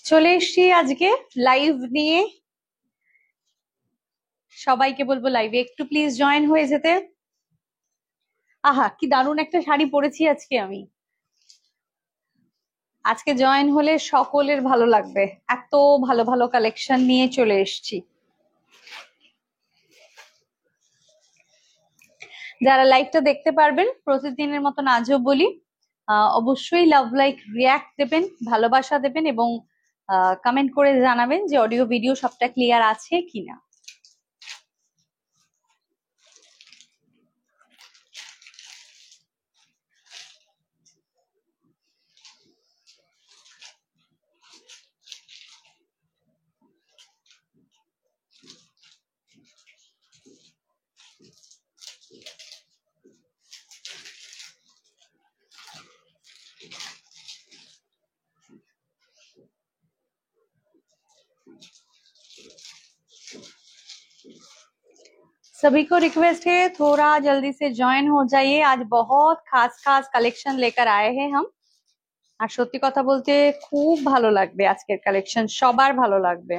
চলে এসছি আজকে লাইভ নিয়ে। সবাইকে বলবো লাইভে একটু প্লিজ জয়েন হয়ে যেতে। আহা, কি দারুণ একটা শাড়ি পরেছি আজকে আমি। আজকে জয়েন হলে সকলের ভালো লাগবে। এত ভালো ভালো কালেকশন নিয়ে চলে এসছি। যারা লাইভটা দেখতে পারবেন, প্রতিদিনের মতন আজও বলি, অবশ্যই লাভ লাইক রিয়াক্ট দেবেন, ভালোবাসা দেবেন এবং কমেন্ট করে জানাবেন যে অডিও ভিডিও সবটা ক্লিয়ার আছে কিনা। सभी को रिक्वेस्ट है थोड़ा जल्दी से ज्वाइन हो जाइए। आज बहुत खास खास कलेक्शन लेकर आए हैं हम। আর সত্যি কথা বলতে খুব ভালো লাগবে, আজকের কালেকশন সবার ভালো লাগবে।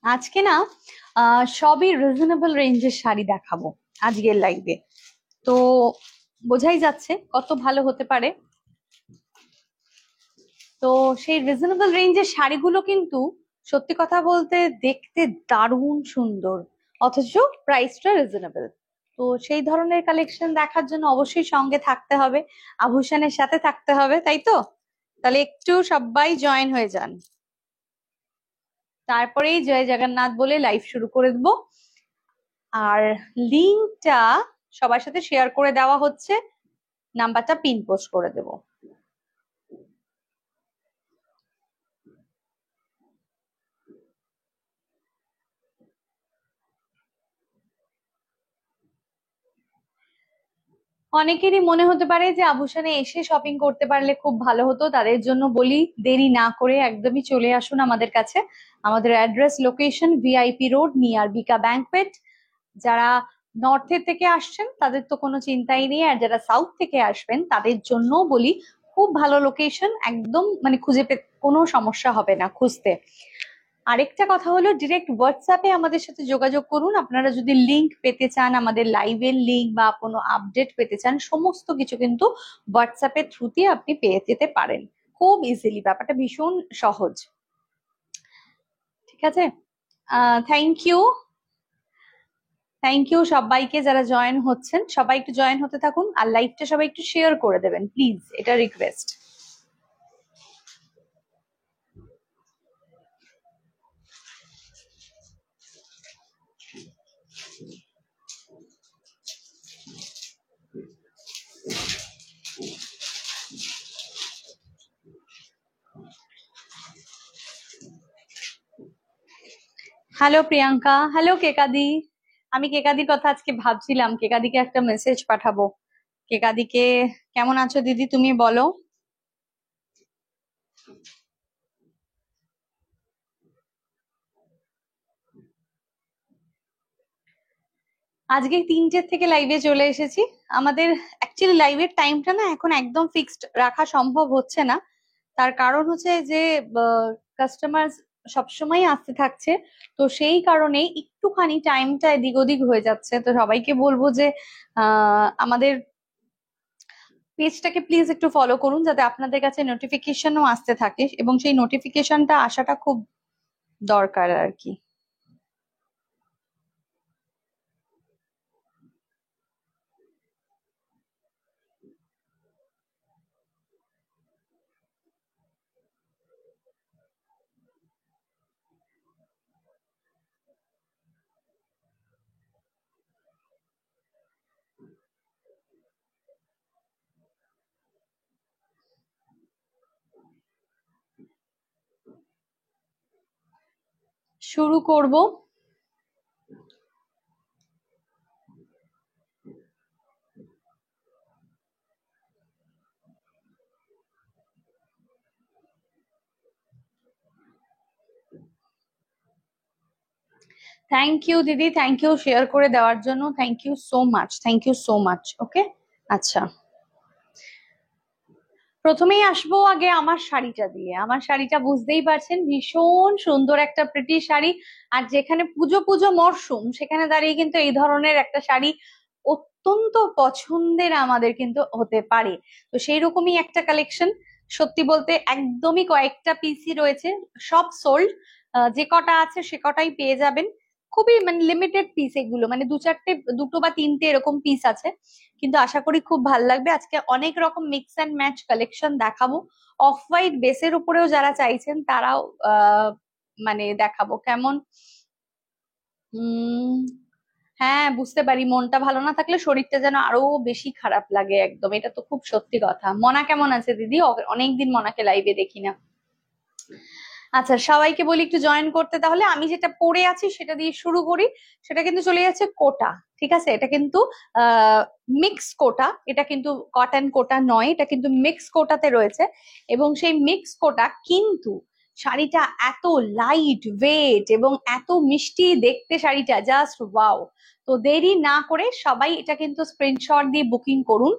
আজকে না সবই রিজনেবল রেঞ্জের শাড়ি দেখাবো আজকের লাইভে। তো বোঝাই যাচ্ছে কত ভালো হতে পারে। তো সেই রিজনেবল রেঞ্জের শাড়িগুলো কিন্তু সত্যি কথা বলতে দেখতে দারুণ সুন্দর, অথচ প্রাইসটা রিজনেবল। তো সেই ধরনের কালেকশন দেখার জন্য অবশ্যই সঙ্গে থাকতে হবে, আভূষণের সাথে থাকতে হবে, তাই তো? তাহলে একটু সবাই জয়েন হয়ে যান, তারপরেই জয় জগন্নাথ বলে লাইভ শুরু করে দেবো। আর লিঙ্কটা সবার সাথে শেয়ার করে দেওয়া হচ্ছে, নাম্বারটা পিন পোস্ট করে দেবো। অনেকেরই মনে হতে পারে যে আভূষণে এসে শপিং করতে পারলে খুব ভালো হতো। তাদের জন্য বলি, দেরি না করে একদমই চলে আসুন আমাদের কাছে। আমাদের address location VIP road near বিকা ব্যাংকোয়েট। যারা নর্থের থেকে আসছেন তাদের তো কোনো চিন্তাই নেই, আর যারা সাউথ থেকে আসবেন তাদের জন্য বলি খুব ভালো লোকেশন, একদম মানে খুঁজে পেতে কোনো সমস্যা হবে না খুঁজতে। আরেকটা কথা হলো, ডিরেক্ট হোয়াটসঅ্যাপে আমাদের সাথে যোগাযোগ করুন। আপনারা যদি লিংক পেতে চান, আমাদের লাইভের লিংক বা কোনো আপডেট পেতে চান, সমস্ত কিছু কিন্তু হোয়াটসঅ্যাপের থ্রুতে আপনি পেয়ে যেতে পারেন খুব ইজিলি। ব্যাপারটা ভীষণ সহজ, ঠিক আছে? থ্যাংক ইউ, থ্যাংক ইউ সবাইকে যারা জয়েন হচ্ছেন। সবাই একটু জয়েন হতে থাকুন, আর লাইভটা সবাই একটু শেয়ার করে দেবেন প্লিজ, এটা রিকোয়েস্ট। হ্যালো প্রিয়াঙ্কা, হ্যালো কেকাদি। আমি কেকাদির কথা আজকে ভাবছিলাম, কেকাদিকে একটা মেসেজ পাঠাবো। কেকাদিকে, কেমন আছো দিদি তুমি বলো। আজকে 3টে থেকে লাইভে চলে এসেছি। আমাদের অ্যাকচুয়ালি লাইভের টাইমটা না এখন একদম ফিক্সড রাখা সম্ভব হচ্ছে না। তার কারণ হচ্ছে যে কাস্টমার সবসময় আসতে থাকছে। তো সেই কারণে একটুখানি টাইমটা এদিক ওদিক হয়ে যাচ্ছে। তো সবাইকে বলবো যে আমাদের পেজটাকে প্লিজ একটু ফলো করুন, যাতে আপনাদের কাছে নোটিফিকেশনও আসতে থাকে, এবং সেই নোটিফিকেশনটা আসাটা খুব দরকার আর কি। শুরু করব। থ্যাংক ইউ দিদি, থ্যাংক ইউ শেয়ার করে দেওয়ার জন্য, thank you so much, thank you so much. Okay, আচ্ছা প্রথমেই আসবো আগে আমার শাড়িটা দিয়ে। আমার শাড়িটা বুঝতেই পারছেন ভীষণ সুন্দর একটা প্রিটি শাড়ি। আর যেখানে পুজো পুজো মরশুম সেখানে দাঁড়িয়ে কিন্তু এই ধরনের একটা শাড়ি অত্যন্ত পছন্দের আমাদের কিন্তু হতে পারে। তো সেই রকমই একটা কালেকশন। সত্যি বলতে একদমই কয়েকটা পিসই রয়েছে, সব সোল্ড। যে কটা আছে সে কটাই পেয়ে যাবেন। খুবই মানে লিমিটেড পিস এগুলো, মানে দু চারটে, দুটো বা তিনটে এরকম পিস আছে, কিন্তু আশা করি খুব ভালো লাগবে। আজকে অনেক রকম মিক্স অ্যান্ড ম্যাচ কালেকশন দেখাবো। অফ হোয়াইট বেসের উপরেও যারা চাইছেন তারাও মানে দেখাবো কেমন। উম হ্যাঁ বুঝতে পারি, মনটা ভালো না থাকলে শরীরটা যেন আরো বেশি খারাপ লাগে, একদম এটা তো খুব সত্যি কথা। মনা কেমন আছে দিদি? অনেকদিন মনাকে লাইভে দেখি না। আচ্ছা সবাইকে বলি একটু জয়েন করতে। তাহলে আমি যেটা পরে আছি সেটা দিয়ে শুরু করি। সেটা কিন্তু চলে যাচ্ছে কোটা, ঠিক আছে? এটা কিন্তু মিক্স কোটা, এটা কিন্তু কটন কোটা নয়, এটা কিন্তু মিক্স কোটাতে রয়েছে। এবং সেই মিক্স কোটা কিন্তু শাড়িটা এত লাইট ওয়েট এবং এত মিষ্টি দেখতে, শাড়িটা জাস্ট ওয়াও। তো দেরি না করে সবাই এটা কিন্তু স্ক্রিনশট দিয়ে বুকিং করুন।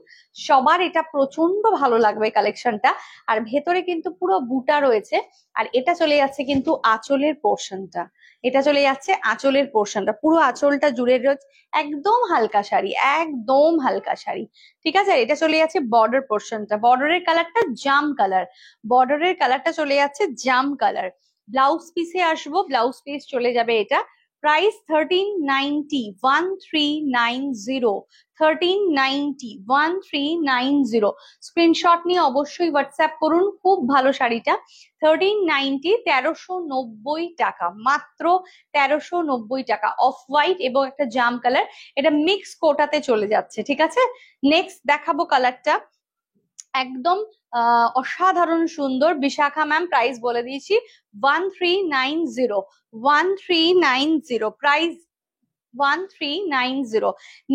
সবার এটা প্রচন্ড ভালো লাগবে কালেকশনটা। আর ভেতরে কিন্তু পুরো বুটা রয়েছে। আর এটা চলে যাচ্ছে কিন্তু আঁচলের পোর্শনটা, এটা চলে যাচ্ছে আঁচলের পোর্শনটা, পুরো আঁচলটা জুড়ে রয়েছে। একদম হালকা শাড়ি, একদম হালকা শাড়ি, ঠিক আছে? আর এটা চলে যাচ্ছে বর্ডার পোর্শনটা, বর্ডারের কালারটা জাম কালার, বর্ডারের কালারটা চলে যাচ্ছে জাম কালার। ব্লাউজ পিসে আসবো, ব্লাউজ পিস চলে যাবে এটা। প্রাইস 1390, 1390, 1390, 1390। স্ক্রিনশট নিয়ে অবশ্যই হোয়াটসঅ্যাপ করুন। খুব ভালো শাড়িটা। 1390, 1390 টাকা মাত্র, 1390 টাকা। অফ হোয়াইট এবং একটা জাম কালার, এটা মিক্স কোটাতে চলে যাচ্ছে, ঠিক আছে? নেক্সট দেখাবো কালারটা, একদম অসাধারণ সুন্দর। বিশাখা ম্যাম প্রাইস বলে দিয়েছি, 1390, 1390 প্রাইস, 1390।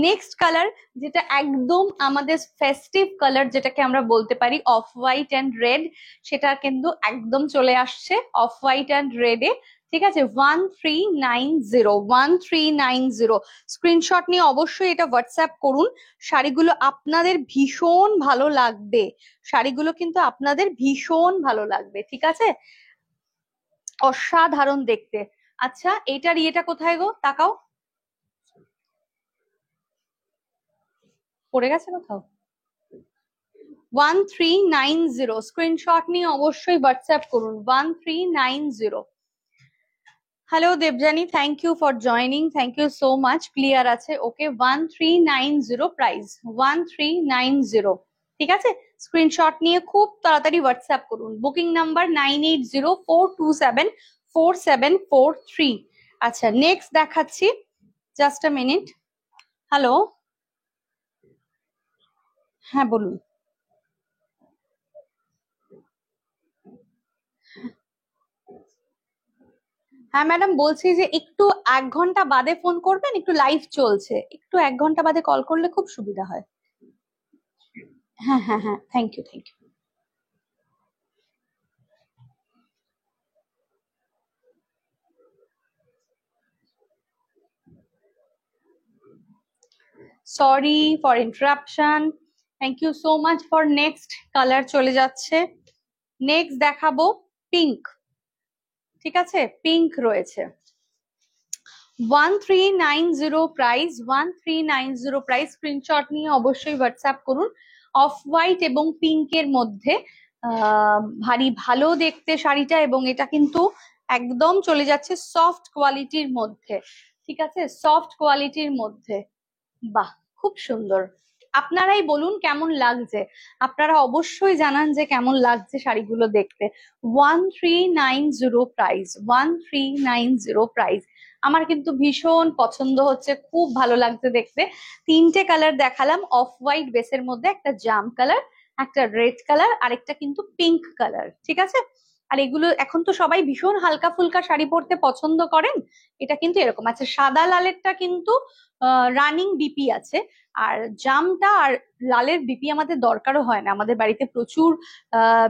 নেক্সট কালার যেটা একদম আমাদের ফেস্টিভ কালার, যেটাকে আমরা বলতে পারি অফ হোয়াইট অ্যান্ড রেড, সেটা কিন্তু একদম চলে আসছে অফ হোয়াইট অ্যান্ড রেডে, ঠিক আছে? 1390, 1390। স্ক্রিনশট নিয়ে অবশ্যই এটা হোয়াটসঅ্যাপ করুন। শাড়িগুলো আপনাদের ভীষণ ভালো লাগবে, শাড়িগুলো কিন্তু আপনাদের ভীষণ ভালো লাগবে, ঠিক আছে? অসাধারণ দেখতে। আচ্ছা এইটার ইয়েটা কোথায় গো? তাকাও, পড়ে গেছে কোথাও? 1390, স্ক্রিনশট নিয়ে অবশ্যই হোয়াটসঅ্যাপ করুন। 1390। Hello Debjani, thank you for joining, thank you so much. Clear আছে? ওকে, 1390 প্রাইস, 1390, ঠিক আছে? স্ক্রিনশট নিয়ে খুব তাড়াতাড়ি হোয়াটসঅ্যাপ করুন। Booking number 9804274743। আচ্ছা নেক্সট দেখাচ্ছি, জাস্ট আ মিনিট। হ্যালো, হ্যাঁ বলুন। হ্যাঁ ম্যাডাম বলছি যে একটু 1 ঘন্টা বাদে ফোন করবেন, একটু লাইভ চলছে, একটু 1 ঘন্টা বাদে কল করলে খুব সুবিধা হয়। হ্যাঁ হ্যাঁ হ্যাঁ, thank you, thank you. Sorry for interruption, thank you so much for. Next colour চলে যাচ্ছে। নেক্সট দেখাবো পিঙ্ক, ঠিক আছে? পিঙ্ক রয়েছে, 1390 প্রাইস, 1390 প্রাইস। স্ক্রিনশট নিয়ে অবশ্যই হোয়াটসঅ্যাপ করুন। অফ হোয়াইট এবং পিঙ্কের মধ্যে ভারী ভালো দেখতে শাড়িটা, এবং এটা কিন্তু একদম চলে যাচ্ছে সফট কোয়ালিটির মধ্যে, ঠিক আছে? সফট কোয়ালিটির মধ্যে, বাহ খুব সুন্দর। আপনারাই বলুন কেমন লাগছে, আপনারা অবশ্যই জানান যে কেমন লাগছে শাড়িগুলো দেখতে। 1390 প্রাইস, 1390 প্রাইস। আমার কিন্তু ভীষণ পছন্দ হচ্ছে, খুব ভালো লাগছে দেখতে। তিনটে কালার দেখালাম, অফ হোয়াইট বেসের মধ্যে একটা জাম কালার, একটা রেড কালার, আর একটা কিন্তু পিঙ্ক কালার, ঠিক আছে? আর এগুলো এখন তো সবাই ভীষণ হালকা ফুলকা শাড়ি পরতে পছন্দ করেন। এটা কিন্তু এরকম আছে, সাদা লালেরটা কিন্তু রানিং বিপি আছে। আর জামটা আর লালের বিপি আমাদের দরকারও হয় না, আমাদের বাড়িতে প্রচুর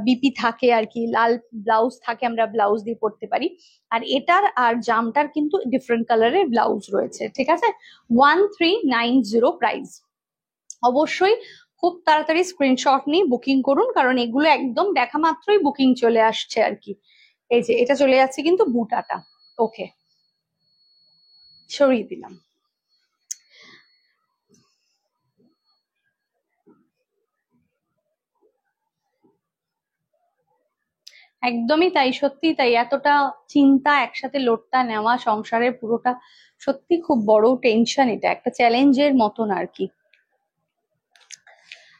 বিপি থাকে আর কি, লাল ব্লাউজ থাকে, আমরা ব্লাউজ দিয়ে পরতে পারি। আর এটার আর জামটার কিন্তু ডিফারেন্ট কালারের ব্লাউজ রয়েছে, ঠিক আছে। 1390 প্রাইস। অবশ্যই খুব তাড়াতাড়ি স্ক্রিনশট নিয়ে বুকিং করুন, কারণ এগুলো একদম দেখা মাত্রই বুকিং চলে আসছে আর কি। এই যে এটা চলে যাচ্ছে কিন্তু বুটাটা। ওকে, সরিয়ে দিলাম। একদমই তাই, সত্যি তাই। এতটা চিন্তা একসাথে লোডটা নেওয়া সংসারের পুরোটা সত্যি খুব বড় টেনশন, এটা একটা চ্যালেঞ্জের মতন আর কি।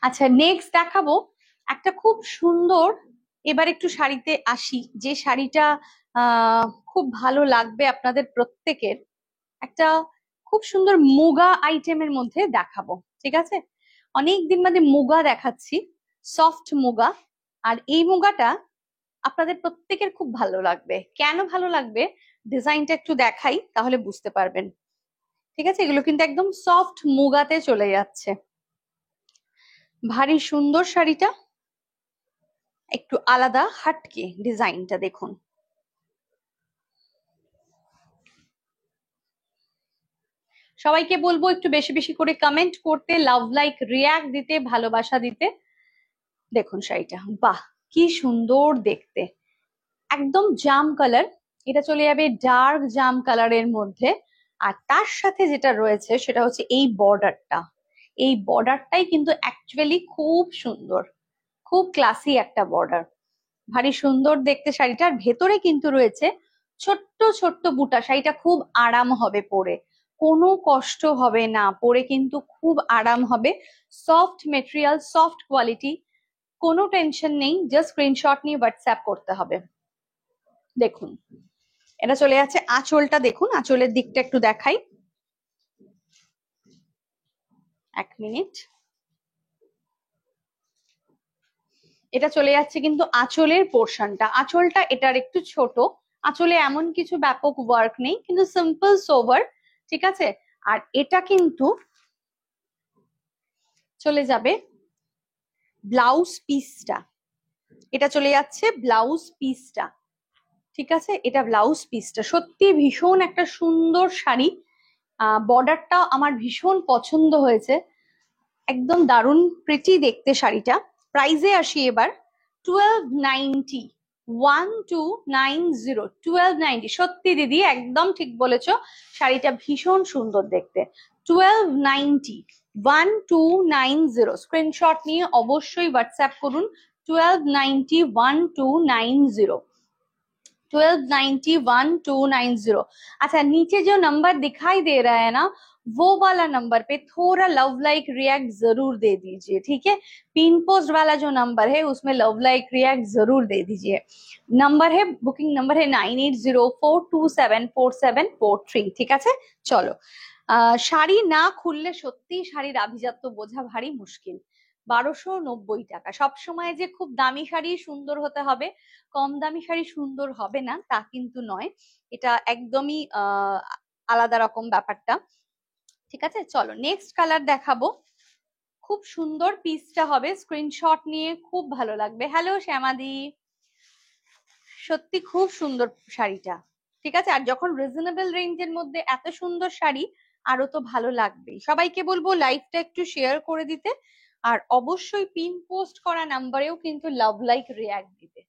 আচ্ছা, নেক্সট দেখাবো একটা খুব সুন্দর। এবার একটু শাড়িতে আসি, যে শাড়িটা খুব ভালো লাগবে আপনাদের প্রত্যেকের। একটা খুব সুন্দর মুগা আইটেমের মধ্যে দেখাবো, ঠিক আছে। অনেক দিন বাদে মুগা দেখাচ্ছি, সফট মুগা। আর এই মুগাটা আপনাদের প্রত্যেকের খুব ভালো লাগবে। কেন ভালো লাগবে, ডিজাইনটা একটু দেখাই তাহলে বুঝতে পারবেন, ঠিক আছে। এগুলো কিন্তু একদম সফট মুগাতে চলে যাচ্ছে, ভারী সুন্দর শাড়িটা, একটু আলাদা হাটকে ডিজাইনটা দেখুন। সবাইকে বলবো একটু বেশি বেশি করে কমেন্ট করতে, লাভ লাইক রিয়াক্ট দিতে, ভালোবাসা দিতে। দেখুন শাড়িটা, বাহ কি সুন্দর দেখতে, একদম জাম কালার। এটা চলে যাবে ডার্ক জাম কালারের মধ্যে। আর তার সাথে যেটা রয়েছে সেটা হচ্ছে এই বর্ডারটা। এই বর্ডারটাই কিন্তু অ্যাকচুয়ালি খুব সুন্দর, খুব ক্লাসি একটা বর্ডার, ভারী সুন্দর দেখতে শাড়িটার। ভেতরে কিন্তু রয়েছে ছোট্ট ছোট্ট বুটা। শাড়িটা খুব আরাম হবে পরে, কোনো কষ্ট হবে না পরে, কিন্তু খুব আরাম হবে। সফট মেটেরিয়াল, সফট কোয়ালিটি, কোনো টেনশন নেই। জাস্ট স্ক্রিনশট নিয়ে হোয়াটসঅ্যাপ করতে হবে। দেখুন এটা চলে যাচ্ছে, আঁচলটা দেখুন, আঁচলের দিকটা একটু দেখাই, এক মিনিট। এটা চলে যাচ্ছে কিন্তু আঁচলের পোর্শনটা, আঁচলটা এটার একটু ছোট। আঁচলে এমন কিছু ব্যাপক ওয়ার্ক নেই, কিন্তু সিম্পল সোবার, ঠিক আছে। আর এটা কিন্তু চলে যাবে ব্লাউজ পিসটা, এটা চলে যাচ্ছে ব্লাউজ পিসটা, ঠিক আছে। এটা ব্লাউজ পিসটা সত্যি ভীষণ একটা সুন্দর শাড়ি। বর্ডারটা আমার ভীষণ পছন্দ হয়েছে, একদম দারুণ প্রিটি দেখতে শাড়িটা। প্রাইজে আসি এবার, 1290, 1290, 1290। সত্যি দিদি একদম ঠিক বলেছো, শাড়িটা ভীষণ সুন্দর দেখতে। 1290, 1290, স্ক্রিনশট নিয়ে অবশ্যই হোয়াটসঅ্যাপ করুন। 1290, 1290, 1290, 1290। अच्छा, नीचे जो नंबर दिखाई दे रहा है ना, वो वाला नंबर पे थोड़ा लव लाइक रिएक्ट जरूर दे दीजिए, ठीक है। पिन पोस्ट वाला जो नंबर है उसमें लव लाइक रिएक्ट जरूर दे दीजिए। नंबर है, बुकिंग नंबर है 9804274743, ঠিক আছে। চলো, শাড়ি না খুললে সত্যি শাড়ির আভিজাত্য বোঝা ভারী মুশকিল। 1290 টাকা। সবসময় যে খুব দামি শাড়ি সুন্দর হতে হবে, কম দামি শাড়ি সুন্দর হবে না তা কিন্তু নয়। এটা একদমই আলাদা রকম ব্যাপারটা, ঠিক আছে। চলো নেক্সট কালার দেখাবো, খুব সুন্দর পিসটা হবে, স্ক্রিনশট নিয়ে খুব ভালো লাগবে। হ্যালো শ্যামাদি, সত্যি খুব সুন্দর শাড়িটা, ঠিক আছে। আর যখন রিজনেবল রেঞ্জের মধ্যে এত সুন্দর শাড়ি, আরো তো ভালো লাগবেই। সবাইকে বলবো লাইভটা একটু শেয়ার করে দিতে, আর অবশ্যই পিন পোস্ট করা নাম্বারেও কিন্তু লাভ লাইক রিয়াক্ট দিতে।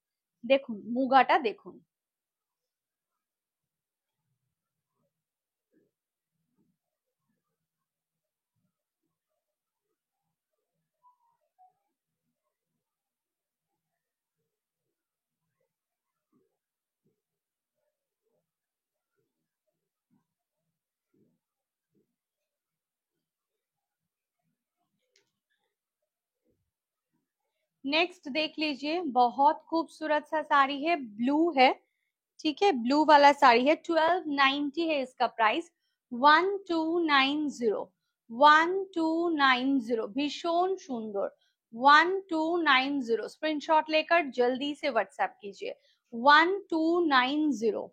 দেখুন মুগাটা দেখুন, नेक्स्ट देख लीजिए, बहुत खूबसूरत सा साड़ी है, ब्लू है, ठीक है, ब्लू वाला साड़ी है। 1290 है इसका प्राइस। 1290, 1290, भीषण सुंदर। 1290, स्क्रीनशॉट लेकर जल्दी से व्हाट्सएप कीजिए। 1290,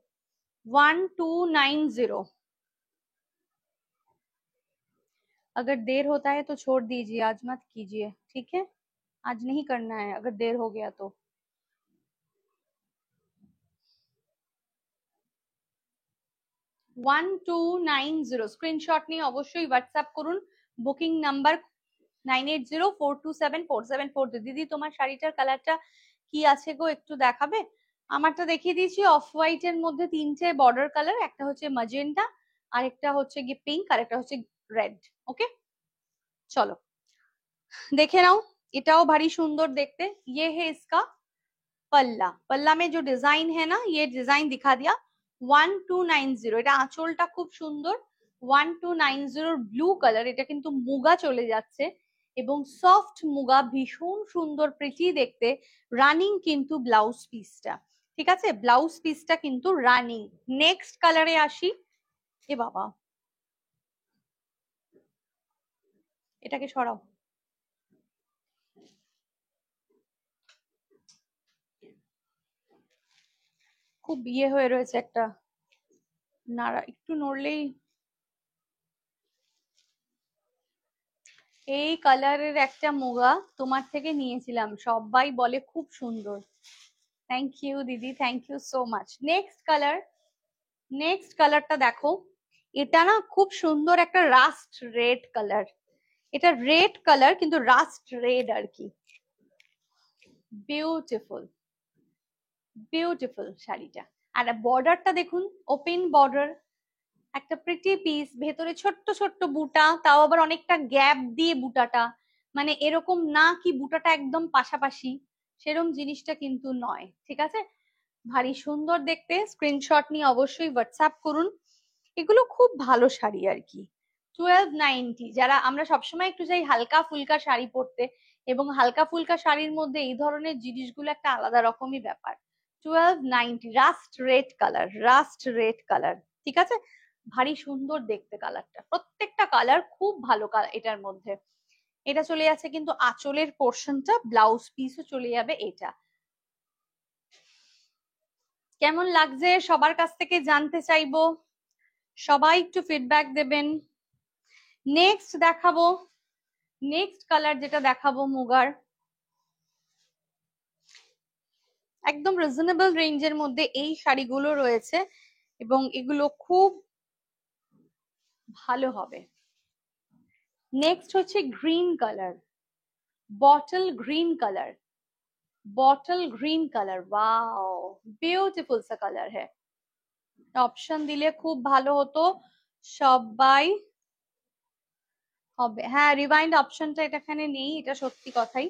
1290। अगर देर होता है तो छोड़ दीजिए, आज मत कीजिए, ठीक है? आज नहीं करना है अगर देर हो गया तो। 1290 স্ক্রিনশট নিয়ে অবশ্যই হোয়াটসঅ্যাপ করুন। Booking number 9804274742। দিদি তোমার শাড়িটার কালারটা কি আছে গো, একটু দেখাবে? আমারটা দেখিয়ে দিয়েছি, অফ হোয়াইট এর মধ্যে তিনটে বর্ডার কালার, একটা হচ্ছে ম্যাজেন্টা, আর একটা হচ্ছে গিয়ে পিঙ্ক, আর একটা হচ্ছে রেড। ওকে, চলো দেখে নাও। এটাও ভারী সুন্দর দেখতে। ये है इसका पल्ला। पल्ला में जो डिजाइन है ना, ये डिजाइन दिखा दिया। 1290, এটা আঁচলটা খুব সুন্দর। 1290 ব্লু কালার, এটা কিন্তু মুগা চলে যাচ্ছে এবং সফট মুগা, ভীষণ সুন্দর প্রিটি দেখতে। রানিং কিন্তু ব্লাউজ পিসটা, ঠিক আছে? ব্লাউজ পিসটা কিন্তু রানিং। নেক্সট কালারে আসি। এ বাবা, এটাকে সরাও। খুব বিয়ে হয়ে রয়েছে একটা, নাড়া একটু নড়লেই। এই কালারের একটা মুগা তোমার থেকে নিয়েছিলাম, সবাই বলে খুব সুন্দর। থ্যাংক ইউ দিদি, thank you so much. Next colour, next কালারটা দেখো। এটা না খুব সুন্দর একটা রাস্ট রেড কালার। এটা রেড কালার কিন্তু রাস্ট রেড আর কি। বিউটিফুল, বিউটিফুল শাড়িটা। আর বর্ডারটা দেখুন, ওপেন বর্ডার, একটা প্রিটি পিস, ভেতরে ছোট্ট ছোট্ট বুটা, তাও আবার অনেকটা গ্যাপ দিয়ে বুটাটা, মানে এরকম না কি বুটাটা একদম পাশাপাশি, সেরকম জিনিসটা কিন্তু নয়, ঠিক আছে? ভারী সুন্দর দেখতে। স্ক্রিনশট নিয়ে অবশ্যই হোয়াটসঅ্যাপ করুন। এগুলো খুব ভালো শাড়ি আর কি। 1290, যারা আমরা সবসময় একটু চাই হালকা ফুলকা শাড়ি পরতে, এবং হালকা ফুলকা শাড়ির মধ্যে এই ধরনের জিনিসগুলো একটা আলাদা রকমই ব্যাপার। 1290, rust red colour, rust red colour, ঠিক আছে? ভারী সুন্দর দেখতে কালারটা, প্রত্যেকটা কালার খুব ভালো কালার এটার মধ্যে। এটা চলে যাচ্ছে কিন্তু আঁচলের পোর্শনটা, ব্লাউজ পিসও চলে যাবে এটা। কেমন লাগছে সবার কাছ থেকে জানতে চাইবো, সবাই একটু ফিডব্যাক দেবেন। নেক্সট দেখাবো, নেক্সট কালার যেটা দেখাবো মুগার, একদম রিজনেবল রেঞ্জের মধ্যে এই শাড়িগুলো রয়েছে এবং এগুলো খুব ভালো হবে। নেক্সট হচ্ছে green colour, bottle green colour, bottle green colour. Wow, beautiful সা কালার है। অপশন দিলে খুব ভালো হতো, সবাই হবে। হ্যাঁ, রিভাইন্ড অপশনটা এখানে নেই, এটা সত্যি কথাই।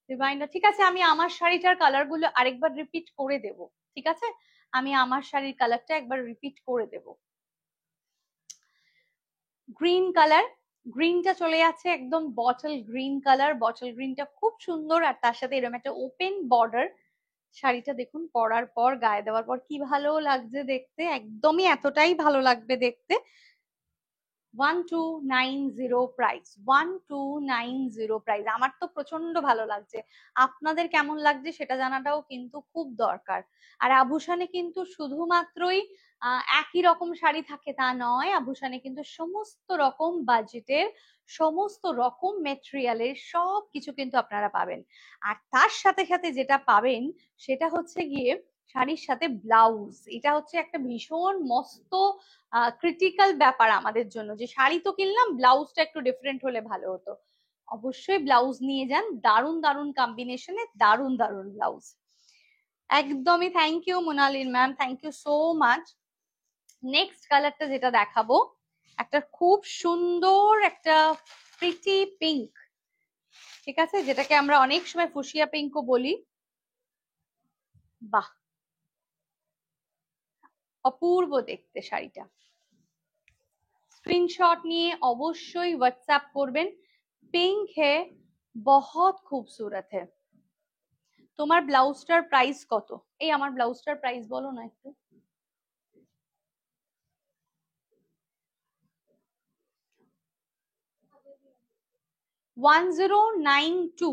রিভাইন্ডার, ঠিক আছে, আমি আমার শাড়িটার কালার গুলো আরেকবার রিপিট করে দেব, ঠিক আছে? আমি আমার শাড়ির কালারটা একবার রিপিট করে দেব। গ্রিন কালার, গ্রিনটা চলে যাচ্ছে একদম বটল গ্রিন কালার। বটল গ্রিনটা খুব সুন্দর, আর তার সাথে এরকম একটা ওপেন বর্ডার। শাড়িটা দেখুন পরার পর, গায়ে দেওয়ার পর কি ভালো লাগছে দেখতে, একদমই এতটাই ভালো লাগবে দেখতে। 1290 প্রাইস, 1290 প্রাইস। আমার তো প্রচন্ড ভালো লাগছে, আপনাদের কেমন লাগছে সেটা জানাটাও কিন্তু খুব দরকার। আর আভূষণে কিন্তু শুধুমাত্রই একই রকম শাড়ি থাকে তা নয়, আভূষণে কিন্তু সমস্ত রকম বাজেটের, সমস্ত রকম মেটেরিয়ালের সব কিছু কিন্তু আপনারা পাবেন। আর তার সাথে সাথে যেটা পাবেন সেটা হচ্ছে গিয়ে শাড়ির সাথে ব্লাউজ। এটা হচ্ছে একটা ভীষণ মস্ত ক্রিটিক্যাল ব্যাপার আমাদের জন্য, যে শাড়ি তো কিনলাম, ব্লাউজটা একটু ডিফারেন্ট হলে ভালো হতো। অবশ্যই ব্লাউজ নিয়ে যান, দারুণ দারুণ কম্বিনেশনে দারুণ দারুণ ব্লাউজ। একদমই, thank you Monalin ma'am, thank you so much. Next কালারটা যেটা দেখাবো, একটা খুব সুন্দর একটা প্রিটি পিঙ্ক, ঠিক আছে, যেটাকে আমরা অনেক সময় ফুসিয়া পিঙ্কও বলি। বাহ, অপূর্ব দেখতে শাড়িটা। স্ক্রিনশট নিয়ে অবশ্যই হোয়াটসঅ্যাপ করবেন। পিঙ্ক হে, বহুত খুবসুরত হে। তোমার ব্লাউজটার প্রাইস কত? এই আমার ব্লাউজটার প্রাইস বলো না একটু। ওয়ান জিরো নাইন টু,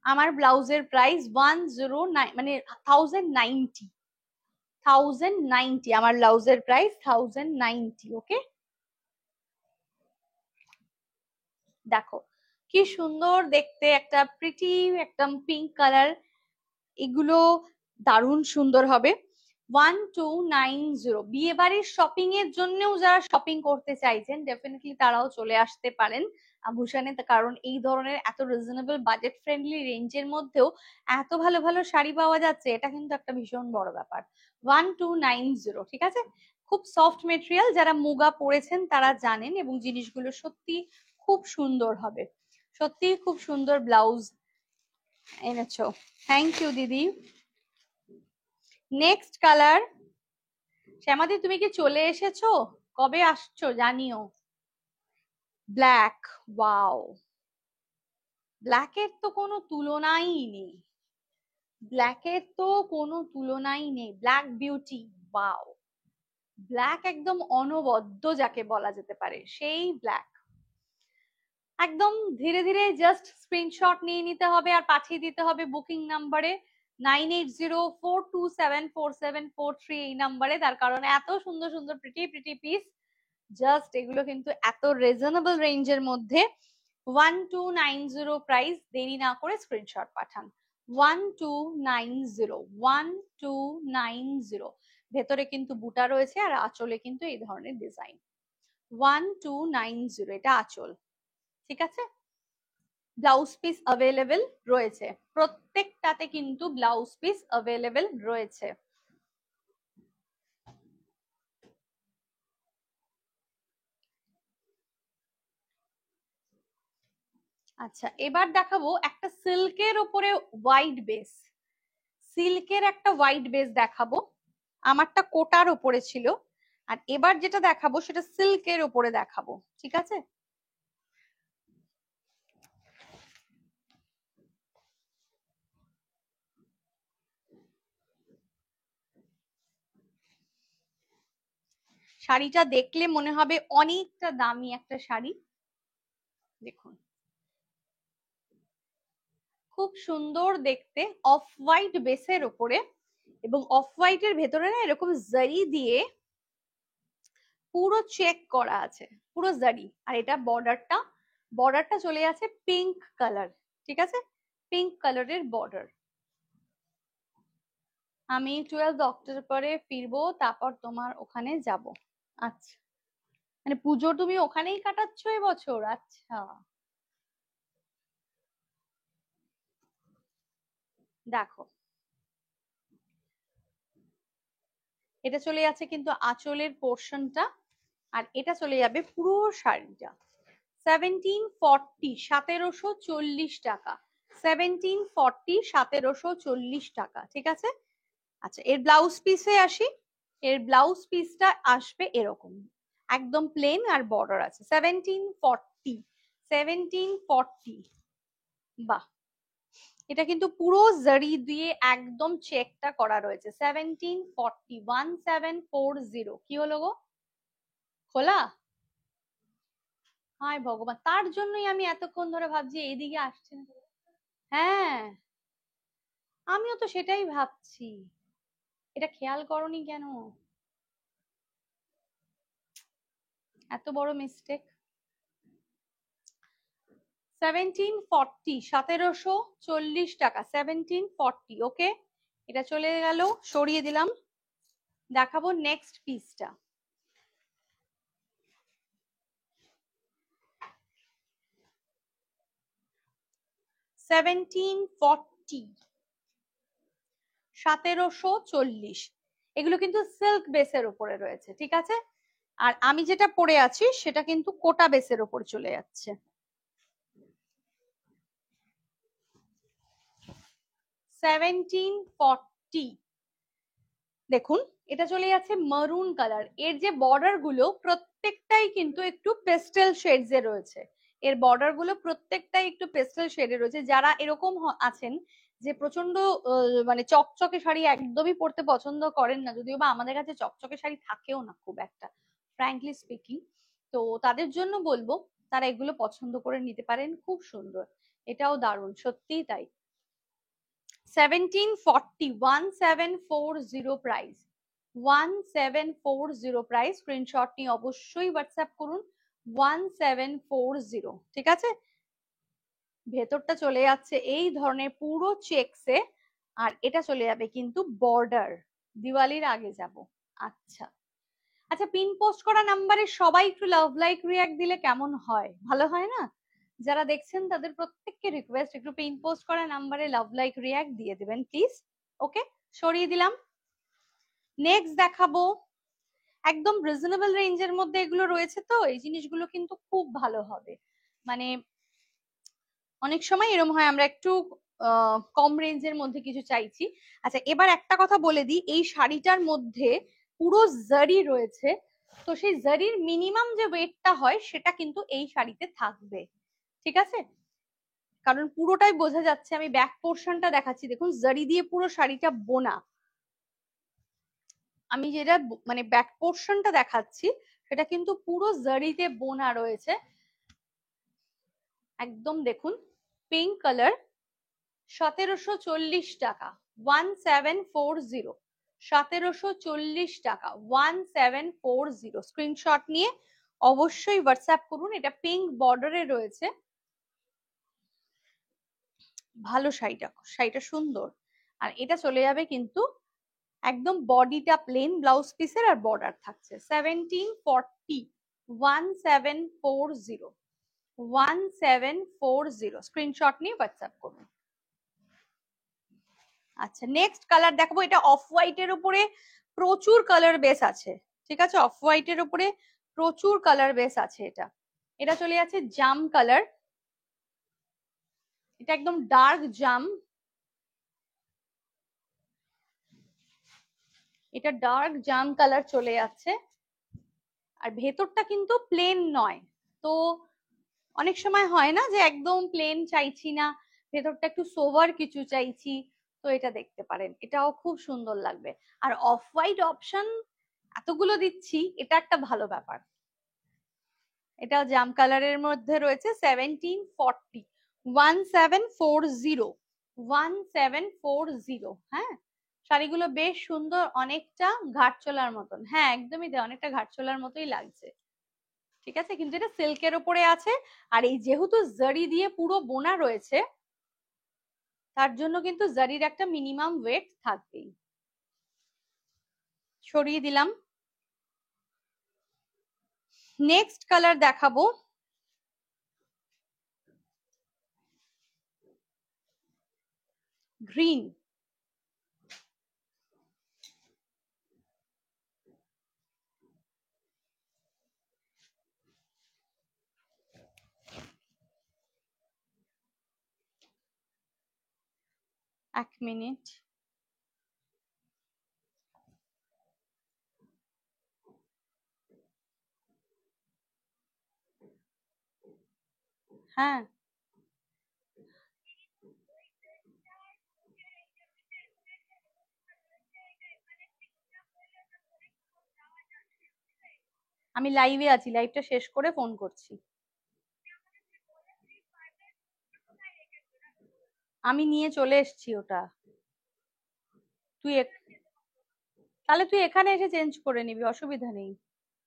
আমার ব্লাউজের প্রাইস 109, মানে 1090, 1090 আমার ব্লাউজের প্রাইস 1090। ওকে, দেখো কি সুন্দর দেখতে, একটা প্রিটি একদম পিঙ্ক কালার, এগুলো দারুণ সুন্দর হবে। 1290। বিয়ে বাড়ির শপিং এর জন্যও যারা শপিং করতে চাইছেন ডেফিনেটলি তারাও চলে আসতে পারেন আভূষণে, কারণ এই ধরনের এত রিজনেবল বাজেট ফ্রেন্ডলি রেঞ্জের মধ্যেও এত ভালো ভালো শাড়ি পাওয়া যাচ্ছে, এটা কিন্তু একটা ভীষণ বড় ব্যাপার। 1290, ঠিক আছে। খুব সফট মেটেরিয়াল, যারা মুগা পরেছেন তারা জানেন, এবং জিনিসগুলো সত্যি খুব সুন্দর হবে, সত্যি খুব সুন্দর ব্লাউজ এনেছো। থ্যাংক ইউ দিদি। নেক্সট কালার, শ্যামাদি তুমি কি চলে এসেছো? কবে আসছো জানিও। ব্ল্যাক, ওয়াও, ব্ল্যাকের তো কোনো তুলনাই নেই, ব্ল্যাকের তো কোনো তুলনাই নেই, ব্ল্যাক বিউটি, ওয়াও, ব্ল্যাক একদম অনবদ্য যাকে বলা যেতে পারে সেই ব্ল্যাক। একদম ধীরে ধীরে জাস্ট স্ক্রিনশট নিয়ে নিতে হবে আর পাঠিয়ে দিতে হবে বুকিং নাম্বারে 9804274743, এই নাম্বারে। তার কারণ এত সুন্দর সুন্দর প্রিটি প্রিটি পিস, জাস্ট এগুলো কিন্তু এত রিজনেবল রেঞ্জের মধ্যে। 1290 প্রাইস, দেরি না করে স্ক্রিনশট পাঠান। 1290, ভেতরে কিন্তু বুটা রয়েছে আর আঁচলে কিন্তু এই ধরনের ডিজাইন। 1290, এটা আঁচল, ঠিক আছে। ব্লাউজ পিস অ্যাভেলেবেল রয়েছে, প্রত্যেকটাতে কিন্তু ব্লাউজ পিস অ্যাভেলেবেল রয়েছে। আচ্ছা, এবার দেখাবো একটা সিল্কের ওপরে হোয়াইট বেস, সিল্কের একটা হোয়াইট বেস দেখাবো। আমারটা কোটার ওপরে ছিল, আর এবার যেটা দেখাবো সেটা সিল্কের ওপরে দেখাবো, ঠিক আছে। শাড়িটা দেখলে মনে হবে অনেকটা দামি একটা শাড়ি। দেখুন খুব সুন্দর দেখতে, অফ হোয়াইট বেসের ওপরে, এবং অফ হোয়াইটের ভেতরে না এরকম জারি দিয়ে পুরো চেক করা আছে, পুরো জারি। আর এটা বর্ডারটা, বর্ডারটা চলে আছে পিঙ্ক কালার, ঠিক আছে, পিঙ্ক কালারের বর্ডার। আমি 12 অক্টোবরে ফিরবো, তারপর তোমার ওখানে যাব। আচ্ছা, মানে পুজো তুমি ওখানেই কাটাচ্ছ এবছর? আচ্ছা, দেখো এটা চলে যাচ্ছে কিন্তু আঁচলের পোর্শনটা, আর এটা চলে যাবে পুরো শাড়িটা। 1740, 1740 টাকা, 1740, 1740 টাকা, ঠিক আছে। আচ্ছা, এর ব্লাউজ পিসে আসি। এর ব্লাউজ পিসটা আসবে এরকম, একদম প্লেন আর বর্ডার আছে। 1740, 1740, বাহ, এটা কিন্তু পুরো জারি দিয়ে একদম চেকটা করা রয়েছে। 1740, 1740, কি হলো গো, খোলা? হায় ভগবান, তার জন্যই আমি এতক্ষণ ধরে ভাবছি এইদিকে আসছে না। হ্যাঁ, আমিও তো সেটাই ভাবছি, এটা খেয়াল করনি কেন, এত বড় মিস্টেক। 1740, 1740 টাকা, 1740, ওকে। এটা চলে গেল, সরিয়ে দিলাম। দেখাবো নেক্সট পিসটা। 1740, 1740, এগুলো কিন্তু সিল্ক বেসের উপরে রয়েছে, ঠিক আছে। আর আমি যেটা পরে আছি সেটা কিন্তু কোটা বেসের উপর চলে যাচ্ছে। 1740, দেখুন এটা চলে যাচ্ছে মারুন কালার। এর যে বর্ডার গুলো প্রত্যেকটাই কিন্তু একটু পেস্টেল শেডস এ রয়েছে, এর বর্ডার গুলো প্রত্যেকটাই একটু পেস্টেল শেডে রয়েছে। যারা এরকম আছেন যে প্রচন্ড মানে চকচকে শাড়ি একদমই পরতে পছন্দ করেন না, যদিও বা আমাদের কাছে চকচকে শাড়ি থাকেও না খুব একটা, ফ্র্যাঙ্কলি স্পিকিং, তো তাদের জন্য বলবো তারা এগুলো পছন্দ করে নিতে পারেন, খুব সুন্দর, এটাও দারুণ, সত্যিই তাই। 1740, 1740 প্রাইস, 1740 প্রাইস। স্ক্রিনশট নিয়ে অবশ্যই হোয়াটসঅ্যাপ করুন। 1740, ঠিক আছে। ভেতরটা চলে যাচ্ছে এই ধরনের পুরো চেকসে, আর এটা চলে যাবে কিন্তু বর্ডার। দিওয়ালির আগে যাব। আচ্ছা আচ্ছা, পিন পোস্ট করা নাম্বারে সবাই একটু লাভ লাইক রিয়াক্ট দিলে কেমন হয়? ভালো হয় না? যারা দেখছেন তাদের প্রত্যেককে রিকোয়েস্ট একটু পিন পোস্ট করা নাম্বারে লাভ লাইক রিয়াক্ট দিয়ে দেবেন প্লিজ। ওকে, সরিয়ে দিলাম। নেক্সট দেখাবো, একদম রিজনেবল রেঞ্জের মধ্যে এগুলো রয়েছে, তো এই জিনিসগুলো কিন্তু খুব ভালো হবে। মানে অনেক সময় এরকম হয় আমরা একটু কম রেঞ্জের মধ্যে কিছু চাইছি। আচ্ছা এবার একটা কথা বলে দিই, এই শাড়িটার মধ্যে পুরো জারি রয়েছে, তো সেই জারির মিনিমাম যে ওয়েটটা হয় সেটা কিন্তু এই শাড়িতে থাকবে, ঠিক আছে। কারণ পুরোটাই বোঝা যাচ্ছে, আমি ব্যাক পোর্শনটা দেখাচ্ছি, দেখুন জারি দিয়ে পুরো শাড়িটা বোনা। আমি যেটা মানে ব্যাক পোর্শনটা দেখাচ্ছি সেটা কিন্তু পুরো জারিতে বোনা রয়েছে। একদম দেখুন পিঙ্ক কালার, 1740 টাকা, 1740, 1740 টাকা, 1740। স্ক্রিনশট নিয়ে অবশ্যই হোয়াটসঅ্যাপ করুন। এটা পিঙ্ক বর্ডারে রয়েছে, ভালো শাড়িটা, শাড়িটা সুন্দর। আর এটা চলে যাবে কিন্তু একদম বডিটা প্লেন, ব্লাউজ পিসের আর বর্ডার থাকছে। 1740, 1740, 1740। স্ক্রিনশট নিয়ে হোয়াটসঅ্যাপ করুন। আচ্ছা নেক্সট কালার দেখাবো, এটা অফ হোয়াইটের উপরে প্রচুর কালার বেস আছে, ঠিক আছে। অফ হোয়াইটের উপরে প্রচুর কালার বেস আছে। এটা এটা চলে যাচ্ছে জাম কালার, এটা একদম ডার্ক জাম, এটা ডার্ক জাম কালার চলে যাচ্ছে। আর ভেতরটা কিন্তু প্লেন নয়, তো অনেক সময় হয় না যে একদম প্লেন চাইছি না, ভেতরটা একটু সোভার কিছু চাইছি, তো এটা দেখতে পারেন, এটাও খুব সুন্দর লাগবে। আর অফ হোয়াইট অপশন এতগুলো দিচ্ছি, এটা একটা ভালো ব্যাপার। এটাও জাম কালারের মধ্যে রয়েছে। 1740, 1740, 1740। হ্যাঁ, শাড়িগুলো বেশ সুন্দর, অনেকটা ঘাটচোলার মতন। হ্যাঁ একদমই তাই, অনেকটা ঘাটচোলার মতোই লাগছে, ঠিক আছে। কিন্তু এটা সিল্কের উপরে আছে, আর এই যেহেতু জারি দিয়ে পুরো বোনা রয়েছে, তার জন্য কিন্তু জারির একটা মিনিমাম ওয়েট থাকবেই। সরিয়ে দিলাম। নেক্সট কালার দেখাবো, গ্রিন। এক মিনিট, হ্যাঁ আমি লাইভে আছি, লাইভটা শেষ করে ফোন করছি। আমি নিয়ে চলে এসেছি ওটা, তুই তাহলে তুই এখানে এসে চেঞ্জ করে নিবি, অসুবিধা নেই।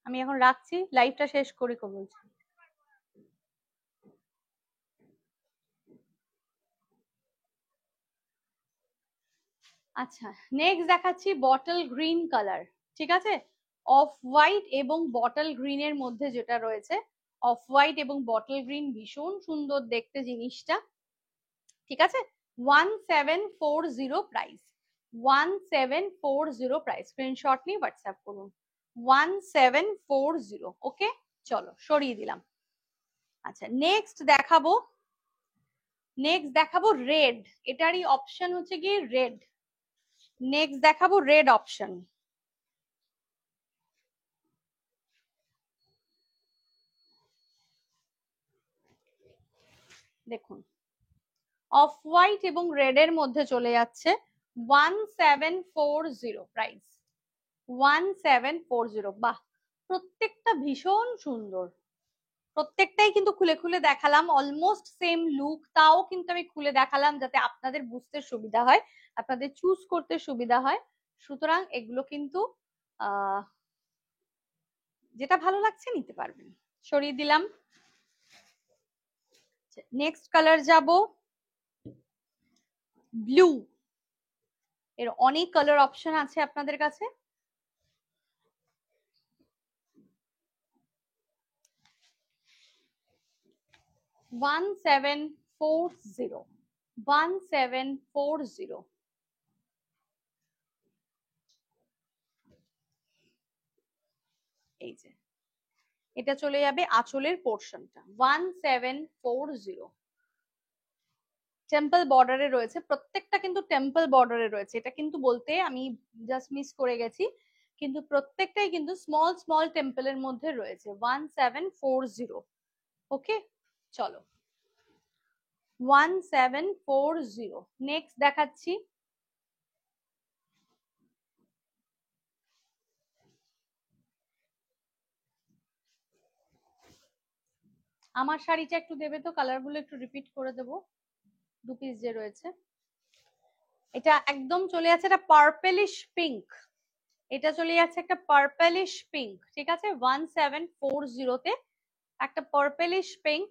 আমি এখন রাখছি, লাইভটা শেষ করে বলছি। আচ্ছা নেক্সট দেখাচ্ছি বটল গ্রিন কালার, ঠিক আছে। অফ হোয়াইট এবং বটল গ্রিনের মধ্যে যেটা রয়েছে, অফ হোয়াইট এবং বটল গ্রিন ভীষণ সুন্দর দেখতে জিনিসটা, ঠিক আছে। 1740 প্রাইস, 1740 প্রাইস। স্ক্রিনশট নিয়ে হোয়াটসঅ্যাপ করুন। 1740। ওকে চলো সরিয়ে দিলাম। আচ্ছা নেক্সট দেখাবো, নেক্সট দেখাবো রেড। এটারই অপশন হচ্ছে কি রেড। নেক্সট দেখাবো রেড অপশন। দেখুন অফ হোয়াইট এবং রেড এর মধ্যে চলে যাচ্ছে 1740 প্রাইস, 1740। বাহ, প্রত্যেকটা ভীষণ সুন্দর, প্রত্যেকটাই কিন্তু খুলে খুলে দেখালাম, অলমোস্ট সেম লুক, তাও কিন্তু আমি খুলে দেখালাম যাতে আপনাদের বুঝতে সুবিধা হয়, আপনাদের চুজ করতে সুবিধা হয়। সুতরাং এগুলো কিন্তু আহ যেটা ভালো লাগছে নিতে পারবেন। সরিয়ে দিলাম। নেক্সট কালার যাব ব্লু। এর অনেক কালার অপশন আছে আপনাদের কাছে। One seven four zero 1740। এই যে এটা চলে যাবে আঁচলের পোর্শনটা 1740। টেম্পল বর্ডারে রয়েছে, প্রত্যেকটা কিন্তু টেম্পল বর্ডারে রয়েছে, এটা কিন্তু বলতে আমি জাস্ট মিস করে গেছি, কিন্তু প্রত্যেকটাই কিন্তু স্মল স্মল টেম্পলের মধ্যে রয়েছে 1740। ওকে, চলো 1740। নেক্সট দেখাচ্ছি আমার শাড়িটা একটু দেবে তো, কালার গুলো একটু রিপিট করে দেবো, দু পিস যে রয়েছে। এটা একদম চলে যাচ্ছে একটা পার্পেলিশ পিঙ্ক, এটা চলে যাচ্ছে একটা পার্পেলিশ পিঙ্ক, ঠিক আছে 1740 তে একটা পার্পেলিশ পিঙ্ক।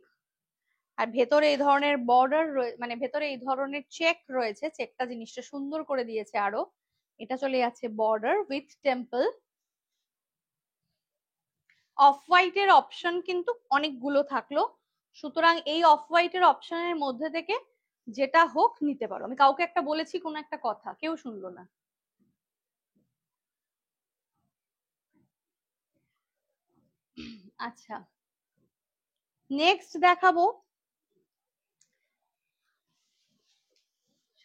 আর ভেতরে এই ধরনের বর্ডার, মানে ভেতরে এই ধরনের চেক রয়েছে, চেকটা জিনিসটা সুন্দর করে দিয়েছে আরো। এটা চলে যাচ্ছে border with temple. Off white এর অপশন কিন্তু অনেকগুলো থাকলো, সুতরাং এই অফ হোয়াইট এর অপশনের মধ্যে থেকে যেটা হোক নিতে পারো। আমি কাউকে একটা বলেছি কোন একটা কথা, কেউ শুনলো না। আচ্ছা, নেক্সট দেখাবো,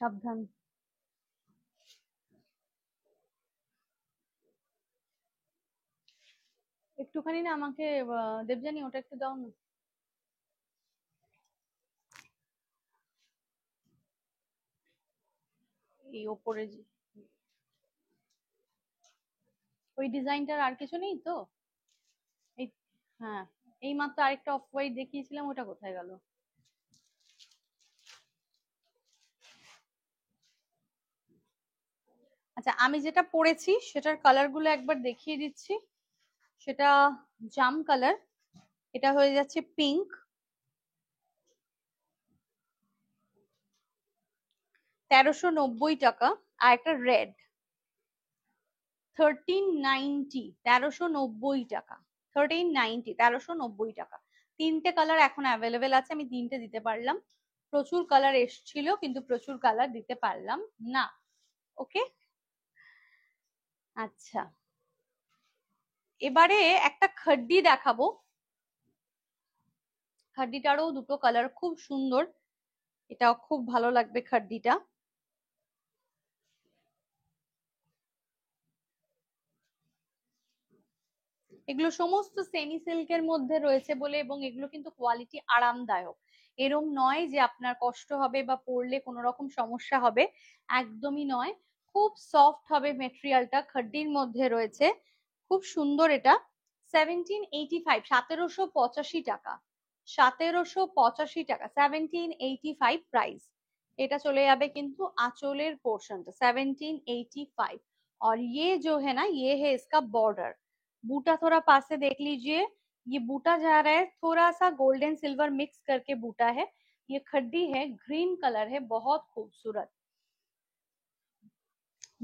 সাবধান, একটুখানি না আমাকে দেবজানি ওটা একটু দাও না। এই ওপরে ওই ডিজাইনটার আর কিছু নেই তো? এই, হ্যাঁ, এই মাত্র আরেকটা অফ হোয়াইট দেখিয়েছিলাম, ওটা কোথায় গেল? আচ্ছা, আমি যেটা পরেছি সেটার কালার গুলো একবার দেখিয়ে দিচ্ছি। সেটা জাম কালার, এটা হয়ে যাচ্ছে পিঙ্ক, 1390 টাকা। আর একটা রেড 1390, 1390 টাকা, 1390, 1390 টাকা। তিনটে কালার এখন অ্যাভেলেবেল আছে, আমি তিনটে দিতে পারলাম। প্রচুর কালার এসছিল কিন্তু প্রচুর কালার দিতে পারলাম না। ওকে, আচ্ছা, এবারে একটা খাড্ডি দেখাবো। খাড্ডিটারও দুটো কালার খুব সুন্দর, এটাও খুব ভালো লাগবে খাড্ডিটা। এগুলো সমস্ত সেমি সিল্কের মধ্যে রয়েছে বলে, এবং এগুলো কিন্তু কোয়ালিটি আরামদায়ক, এরম নয় যে আপনার কষ্ট হবে বা পরলে কোনো রকম সমস্যা হবে, একদমই নয়। খুব সফট হবে মেটেরিয়ালটা, খাড্ডির মধ্যে রয়েছে, খুব সুন্দর। এটা 1785, 1785 টাকা, 1785 টাকা, 1785 প্রাইস। এটা চলে যাবে কিন্তু আঁচলের पोर्शनটা 1785। और ये जो है ना, ये है इसका बॉर्डर। बूटा थोड़ा पास से देख लीजिए, ये बूटा जा रहा है, थोड़ा सा गोल्डन सिल्वर मिक्स करके बूटा है। ये खड्डी है, ग्रीन कलर है, बहुत खूबसूरत।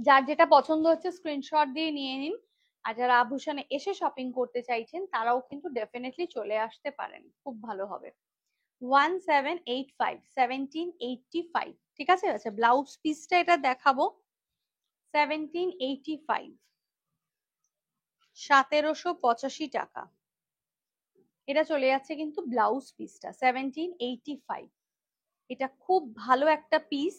যার যেটা পছন্দ হচ্ছে স্ক্রিনশট দিয়ে নিয়ে নিন। আর যারা আভূষণে এসে শপিং করতে চাইছেন তারাও কিন্তু ডেফিনেটলি চলে আসতে পারেন, খুব ভালো হবে। 1785, 1785, ঠিক আছে। আচ্ছা, ব্লাউজ পিসটা এটা দেখাবো, 1785, 1785 টাকা। এটা চলে যাচ্ছে কিন্তু ব্লাউজ পিসটা 1785। এটা খুব ভালো একটা পিস।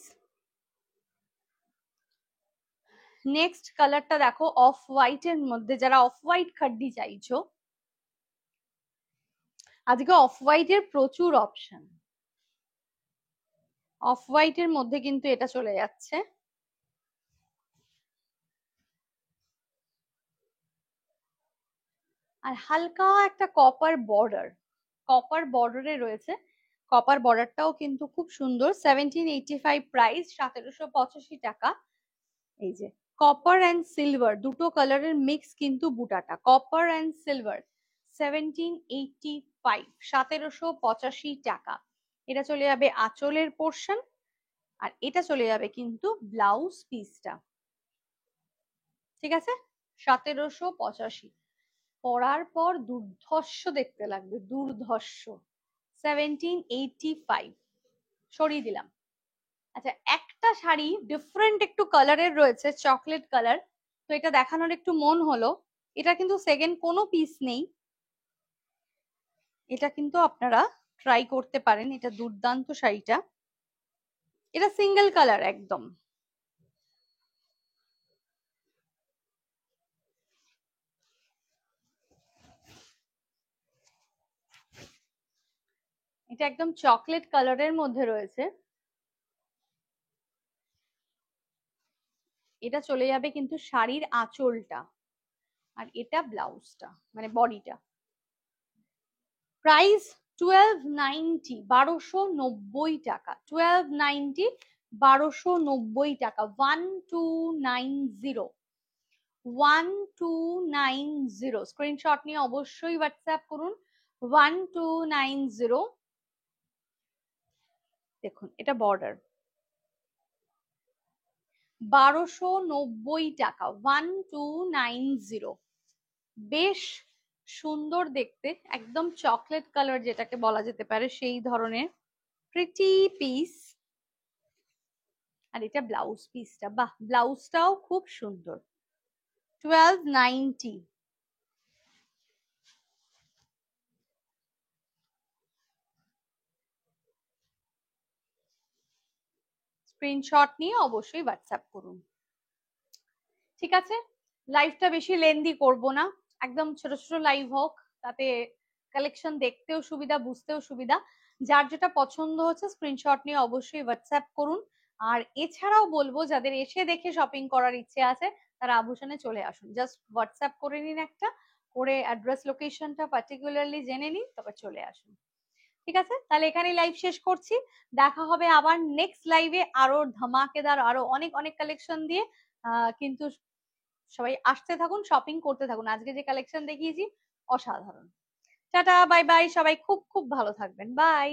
নেক্সট কালারটা দেখো, অফ হোয়াইট এর মধ্যে, যারা অফ হোয়াইট খাড্ডি চাইছো, আজকে অফ হোয়াইট এর প্রচুর অপশন। অফ হোয়াইট এর মধ্যে কিন্তু এটা চলে যাচ্ছে, আর হালকা একটা কপার বর্ডার, কপার বর্ডারে রয়েছে, কপার বর্ডারটাও কিন্তু খুব সুন্দর। 1785 প্রাইস, 1785 টাকা। এই যে কপার অ্যান্ড সিলভার দুটো কালারের মিক্স কিন্তু বুটাটা, কপার অ্যান্ড সিলভার 1785, 1785 টাকা। এটা চলে যাবে আঁচলের পোর্শন, আর এটা চলে যাবে কিন্তু ব্লাউজ পিসটা। ঠিক আছে, 1785। পরার পর দুর্ধর্ষ দেখতে লাগবে, দুর্ধর্ষ। 1785 সরিয়ে দিলাম। আচ্ছা, একটা শাড়ি ডিফারেন্ট একটু কালারের রয়েছে, চকলেট কালার, তো এটা দেখানোর একটু মন হলো। এটা কিন্তু সেকেন্ড কোনো পিস নেই, এটা কিন্তু আপনারা ট্রাই করতে পারেন, এটা দুর্দান্ত শাড়িটা। এটা সিঙ্গেল কালার একদম। এটা একদম চকলেট কালারের মধ্যে রয়েছে। এটা চলে যাবে কিন্তু শাড়ির আঁচলটা, আর এটা ব্লাউজটা মানে বডিটা। প্রাইস 1290, 1290 টাকা, 1290, 1290 টাকা। 1290, 1290। স্ক্রিনশট নিয়ে অবশ্যই হোয়াটসঅ্যাপ করুন। 1290। দেখুন এটা বর্ডার, 1290 টাকা, 1290। বেশ সুন্দর দেখতে, একদম চকলেট কালার যেটাকে বলা যেতে পারে সেই ধরনের প্রিটি পিস। আর এটা ব্লাউজ পিসটা, বাহ, ব্লাউজটাও খুব সুন্দর। 1290। স্ক্রিনশট নিয়ে অবশ্যই হোয়াটসঅ্যাপ করুন। ঠিক আছে, লাইভটা বেশি লেন্দি করব না, একদম ছোট ছোট লাইভ হোক, তাতে কালেকশন দেখতেও সুবিধা, বুঝতেও সুবিধা। যার যেটা পছন্দ হচ্ছে স্ক্রিনশট নিয়ে অবশ্যই হোয়াটসঅ্যাপ করুন। আর এছাড়াও বলবো যাদের এসে দেখে শপিং করার ইচ্ছে আছে তারা আভূষণে চলে আসুন, জাস্ট হোয়াটসঅ্যাপ করে নিন একটা করে, অ্যাড্রেস লোকেশনটা পার্টিকুলারলি জেনে নিন, তারপর চলে আসুন। ঠিক আছে, তাহলে এখানেই লাইভ শেষ করছি। দেখা হবে আবার নেক্সট লাইভে আরো ধামাকেদার, আরো অনেক অনেক কালেকশন দিয়ে। কিন্তু সবাই আসতে থাকুন, শপিং করতে থাকুন। আজকে যে কালেকশন দেখিয়েছি অসাধারণ। টাটা, বাই বাই, সবাই খুব খুব ভালো থাকবেন, বাই।